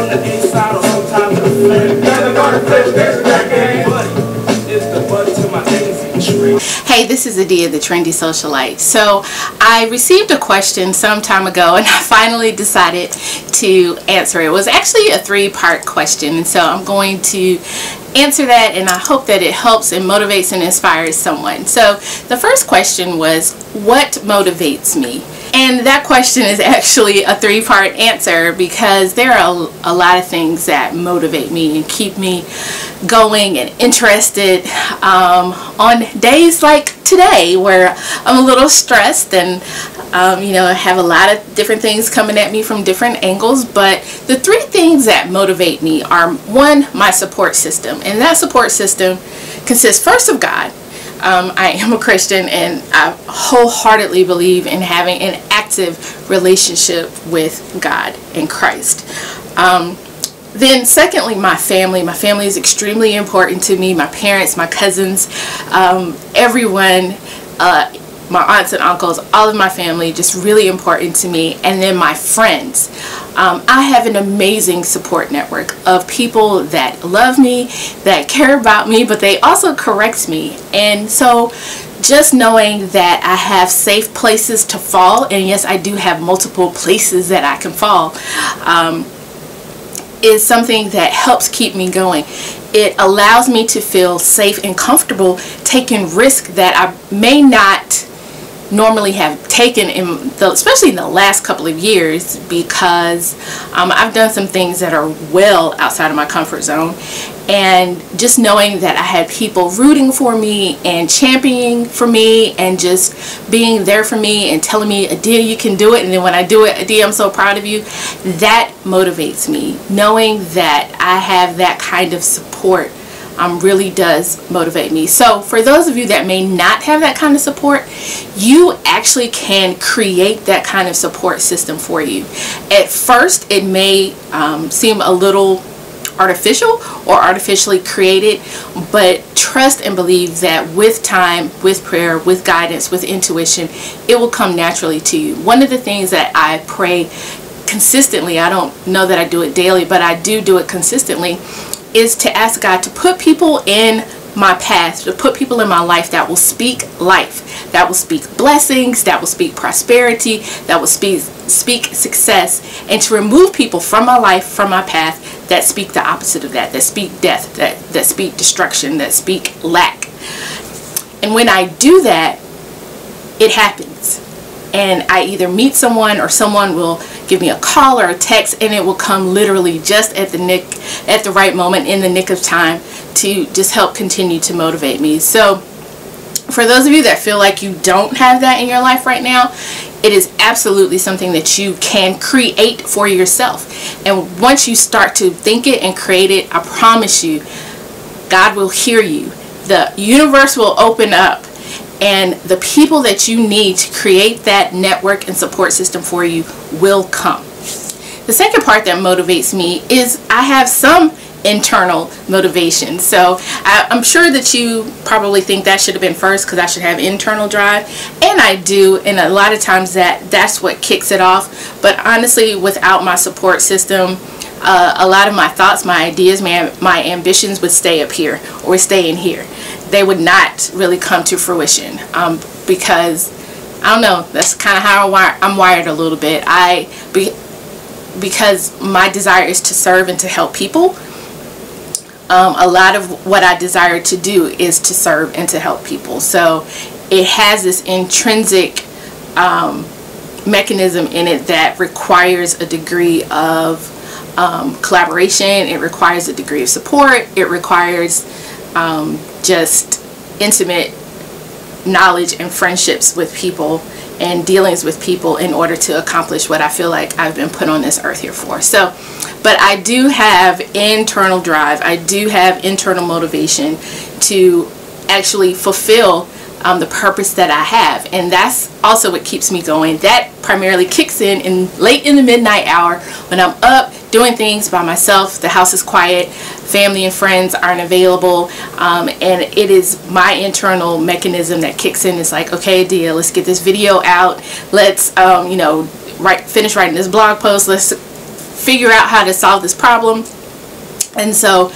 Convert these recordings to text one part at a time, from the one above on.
on the inside or sometimes the flame. Never gonna flip this decade. It's the butt to my daisy tree. Hey, this is Adeea, the Trendy Socialite. So I received a question some time ago and I finally decided to answer it. It was actually a 3-part question, and so I'm going to answer that, and I hope that it helps and motivates and inspires someone. So the first question was, what motivates me? And that question is actually a 3-part answer because there are a lot of things that motivate me and keep me going and interested on days like today where I'm a little stressed and you know, I have a lot of different things coming at me from different angles. But the 3 things that motivate me are, 1, my support system, and that support system consists first of God. I am a Christian and I wholeheartedly believe in having an active relationship with God and Christ. Then secondly, my family. My family is extremely important to me. My parents, my cousins, everyone, my aunts and uncles, all of my family, just really important to me. And then my friends. I have an amazing support network of people that love me, that care about me, but they also correct me. And so just knowing that I have safe places to fall, and yes, I do have multiple places that I can fall, is something that helps keep me going. It allows me to feel safe and comfortable taking risks that I may not normally have taken, especially in the last couple of years, because I've done some things that are well outside of my comfort zone. And just knowing that I had people rooting for me and championing for me and just being there for me and telling me, Adeea, you can do it. And then when I do it, Adeea, I'm so proud of you. That motivates me. Knowing that I have that kind of support really does motivate me. So for those of you that may not have that kind of support, you actually can create that kind of support system for you. At first it may seem a little artificial or artificially created, but trust and believe that with time, with prayer, with guidance, with intuition, it will come naturally to you. One of the things that I pray consistently, I don't know that I do it daily, but I do it consistently, is to ask God to put people in my path, to put people in my life that will speak life, that will speak blessings, that will speak prosperity, that will speak success, and to remove people from my life, from my path, that speak the opposite of that speak death, that speak destruction, that speak lack. And when I do that, it happens. And I either meet someone or someone will give me a call or a text, and it will come literally just at the right moment, in the nick of time, to just help continue to motivate me. So for those of you that feel like you don't have that in your life right now, it is absolutely something that you can create for yourself. And once you start to think it and create it, I promise you, God will hear you. The universe will open up, and the people that you need to create that network and support system for you will come. The second part that motivates me is I have some internal motivation. So I'm sure that you probably think that should have been first, because I should have internal drive, and I do, and a lot of times that's what kicks it off. But honestly, without my support system, a lot of my thoughts, my ideas, my ambitions would stay up here or stay in here. They would not really come to fruition, because I don't know, that's kind of how I'm wired a little bit. Because my desire is to serve and to help people. A lot of what I desire to do is to serve and to help people. So it has this intrinsic mechanism in it that requires a degree of collaboration. It requires a degree of support. It requires just intimate knowledge and friendships with people and dealings with people in order to accomplish what I feel like I've been put on this earth here for. So, but I do have internal drive. I do have internal motivation to actually fulfill the purpose that I have, and that's also what keeps me going. That primarily kicks in late in the midnight hour when I'm up doing things by myself, the house is quiet, family and friends aren't available, and it is my internal mechanism that kicks in. It's like, okay, Adeea, let's get this video out, let's you know, finish writing this blog post, let's figure out how to solve this problem. And so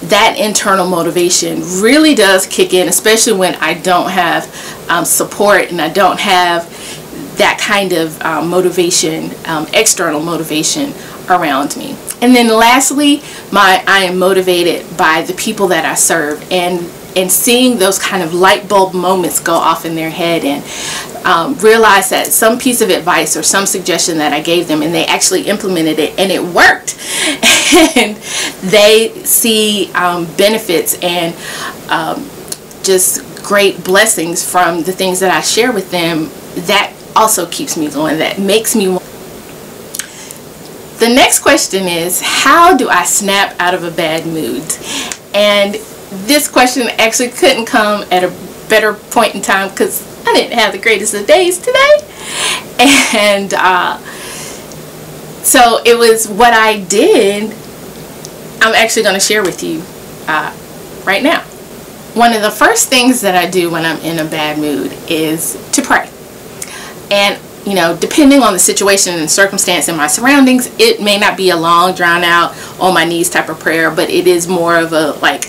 that internal motivation really does kick in, especially when I don't have support and I don't have that kind of motivation, external motivation around me. And then lastly, I am motivated by the people that I serve, and seeing those kind of light bulb moments go off in their head, and realize that some piece of advice or some suggestion that I gave them and they actually implemented it and it worked, and they see benefits and just great blessings from the things that I share with them. That also keeps me going. That makes me want. The next question is, how do I snap out of a bad mood? And this question actually couldn't come at a better point in time, because I didn't have the greatest of days today. And so it was what I did. I'm actually going to share with you right now. One of the first things that I do when I'm in a bad mood is to pray. And you know, depending on the situation and circumstance and my surroundings, it may not be a long, drawn out, on my knees type of prayer, but it is more of a like,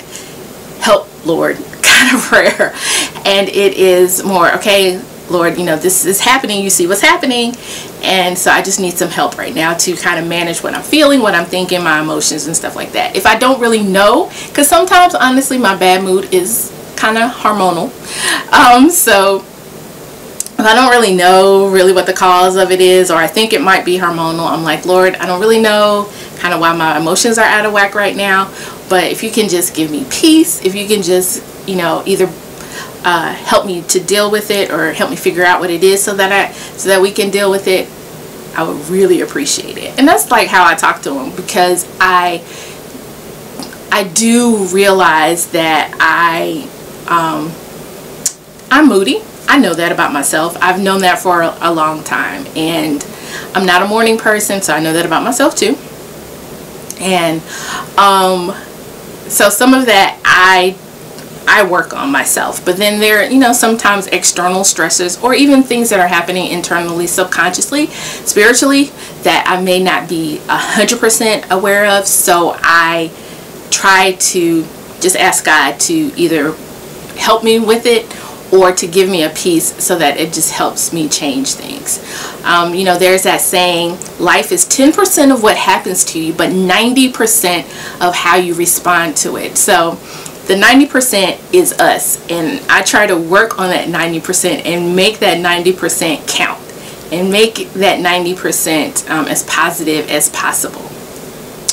help Lord kind of prayer. And it is more, okay, Lord, you know, this is happening, you see what's happening, and so I just need some help right now to kind of manage what I'm feeling, what I'm thinking, my emotions and stuff like that. If I don't really know, because sometimes honestly my bad mood is kind of hormonal, so if I don't really know what the cause of it is, or I think it might be hormonal, I'm like, Lord, I don't really know kind of why my emotions are out of whack right now, but if you can just give me peace, if you can just, you know, either help me to deal with it or help me figure out what it is so that we can deal with it, I would really appreciate it. And that's like how I talk to him, because I do realize that I'm moody. I know that about myself. I've known that for a long time, and I'm not a morning person, so I know that about myself too. And so some of that I work on myself, but then there, you know, sometimes external stressors or even things that are happening internally, subconsciously, spiritually, that I may not be 100% aware of. So I try to just ask God to either help me with it or to give me a peace so that it just helps me change things. You know, there's that saying, life is 10% of what happens to you, but 90% of how you respond to it. So the 90% is us, and I try to work on that 90% and make that 90% count and make that 90% as positive as possible.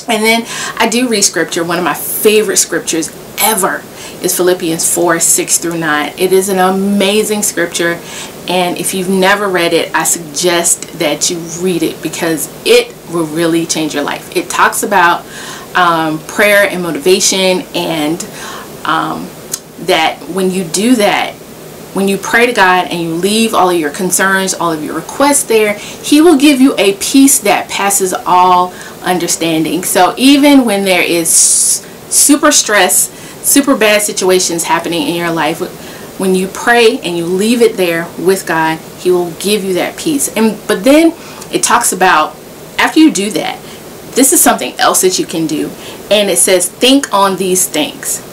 And then I do read scripture. One of my favorite scriptures ever is Philippians 4:6-9. It is an amazing scripture, and if you've never read it, I suggest that you read it, because it will really change your life. It talks about prayer and motivation, and that when you do that, when you pray to God and you leave all of your concerns, all of your requests there, He will give you a peace that passes all understanding. So even when there is super stress, super bad situations happening in your life, when you pray and you leave it there with God, He will give you that peace. But then it talks about, after you do that, this is something else that you can do, and it says think on these things.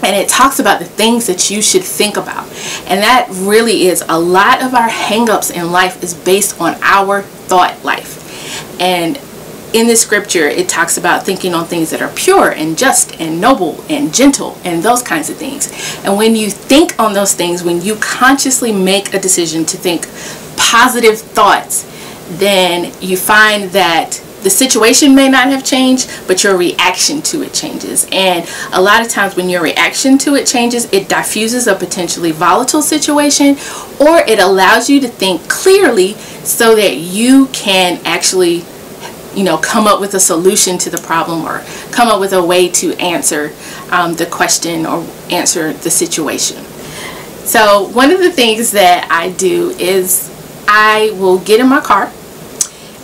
And it talks about the things that you should think about. And that really is, a lot of our hang-ups in life is based on our thought life. And in this scripture, it talks about thinking on things that are pure and just and noble and gentle and those kinds of things. And when you think on those things, when you consciously make a decision to think positive thoughts, then you find that the situation may not have changed, but your reaction to it changes. And a lot of times when your reaction to it changes, it diffuses a potentially volatile situation, or it allows you to think clearly so that you can actually, you know, come up with a solution to the problem, or come up with a way to answer the question or answer the situation. So one of the things that I do is I will get in my car.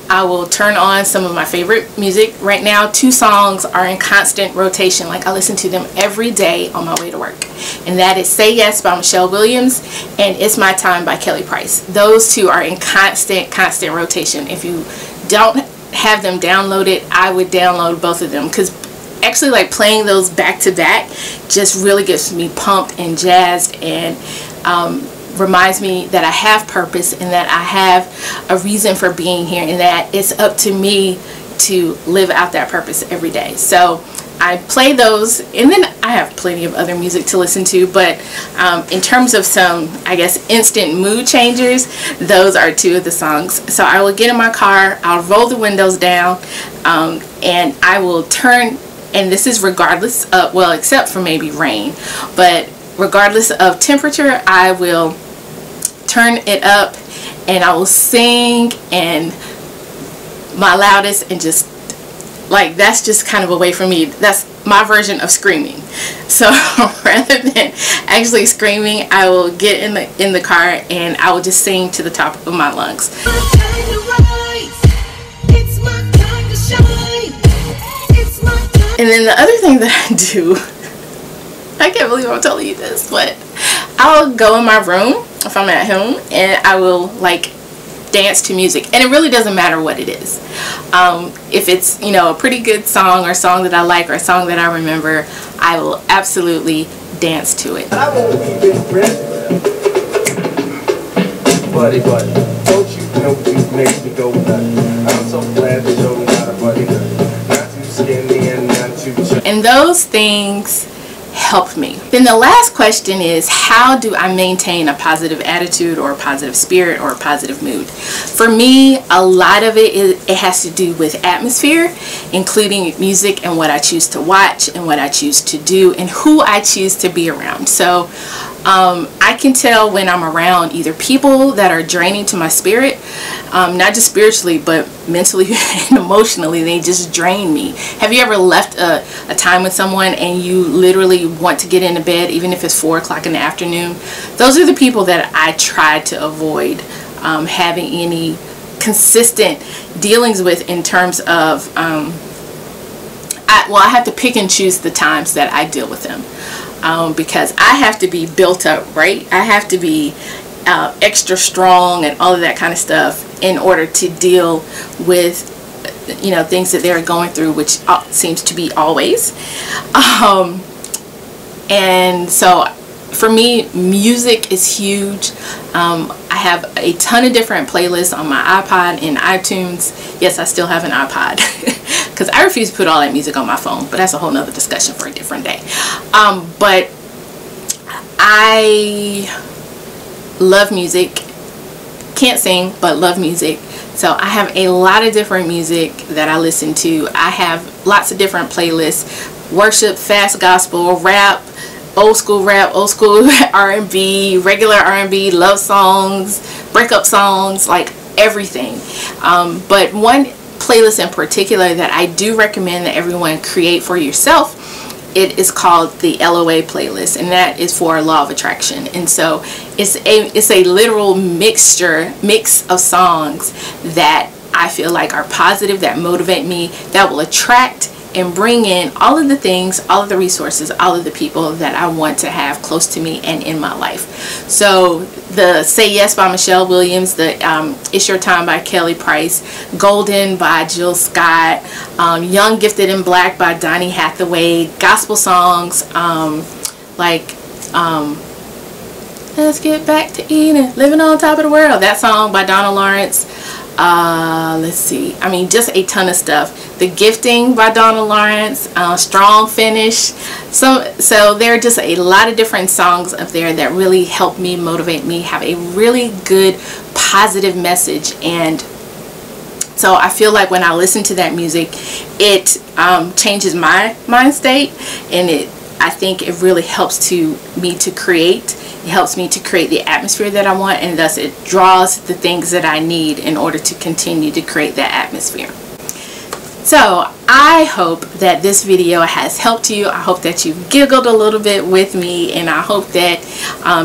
I will turn on some of my favorite music. Right now, 2 songs are in constant rotation. Like, I listen to them every day on my way to work. And that is Say Yes by Michelle Williams and It's My Time by Kelly Price. Those 2 are in constant rotation. If you don't have them downloaded, I would download both of them, because actually like playing those back to back just really gets me pumped and jazzed, and reminds me that I have purpose and that I have a reason for being here, and that it's up to me to live out that purpose every day. So I play those, and then I have plenty of other music to listen to, but in terms of some, I guess, instant mood changers, those are two of the songs. So I will get in my car, I'll roll the windows down, and I will turn, and this is regardless of, well, except for maybe rain, but regardless of temperature, I will turn it up and I will sing and my loudest, and just like, that's just kind of a way for me, that's my version of screaming. So rather than actually screaming, I will get in the car and I will just sing to the top of my lungs. And then the other thing that I do, I can't believe I'm telling you this, but I'll go in my room if I'm at home and I will like dance to music, and it really doesn't matter what it is. If it's, you know, a pretty good song or a song that I like or a song that I remember, I will absolutely dance to it. I won't even friend, buddy, don't you know you make me go nuts? I'm so glad to show you how to buddy nuts. Not too skinny and not too chubby. And those things help me. Then the last question is, how do I maintain a positive attitude or a positive spirit or a positive mood? For me, a lot of it has to do with atmosphere, including music and what I choose to watch and what I choose to do and who I choose to be around. So I can tell when I'm around either people that are draining to my spirit, not just spiritually but mentally and emotionally. They just drain me. Have you ever left a time with someone and you literally want to get into bed even if it's 4 o'clock in the afternoon? Those are the people that I try to avoid having any consistent dealings with, in terms of I have to pick and choose the times that I deal with them, because I have to be built up, right? I have to be extra strong and all of that kind of stuff in order to deal with, you know, things that they're going through, which seems to be always. And so for me, music is huge. I have a ton of different playlists on my iPod and iTunes. Yes, I still have an iPod because I refuse to put all that music on my phone, but that's a whole nother discussion for a different day. But I love music. Can't sing, but love music. So I have a lot of different music that I listen to. I have lots of different playlists: worship, fast gospel, rap, old school R&B, regular R&B, love songs, breakup songs, like everything. But one playlist in particular that I do recommend that everyone create for yourself, it is called the LOA playlist, and that is for Law of Attraction. And so it's a literal mix of songs that I feel like are positive, that motivate me, that will attract and bring in all of the things, all of the resources, all of the people that I want to have close to me and in my life. So the Say Yes by Michelle Williams, the It's Your Time by Kelly Price, Golden by Jill Scott, Young, Gifted, and Black by Donny Hathaway, gospel songs like Let's Get Back to Eden, Living on Top of the World, that song by Donna Lawrence. Let's see, I mean, just a ton of stuff. The Gifting by Donna Lawrence, Strong Finish. So there are just a lot of different songs up there that really help me, motivate me, have a really good positive message. And so I feel like when I listen to that music, it changes my mind state, and I think it really helps me to create. It helps me to create the atmosphere that I want, and thus it draws the things that I need in order to continue to create that atmosphere. So I hope that this video has helped you. I hope that you giggled a little bit with me, and I hope that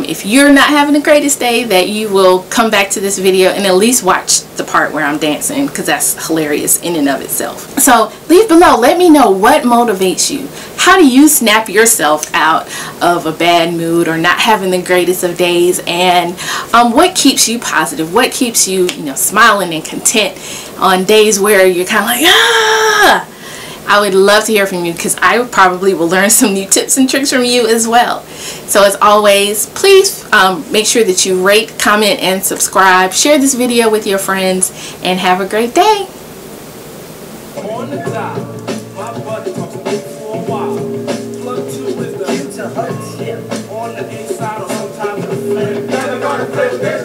if you're not having the greatest day, that you will come back to this video and at least watch the part where I'm dancing, because that's hilarious in and of itself. So leave below, let me know what motivates you. How do you snap yourself out of a bad mood or not having the greatest of days, and what keeps you positive? What keeps you, smiling and content on days where you're kind of like, ah. I would love to hear from you, because I probably will learn some new tips and tricks from you as well. So as always, please make sure that you rate, comment, and subscribe. Share this video with your friends, and have a great day. On the top, my buddy talks for a while. Plug 2 is the cue to her tip. On the inside or sometimes the flip.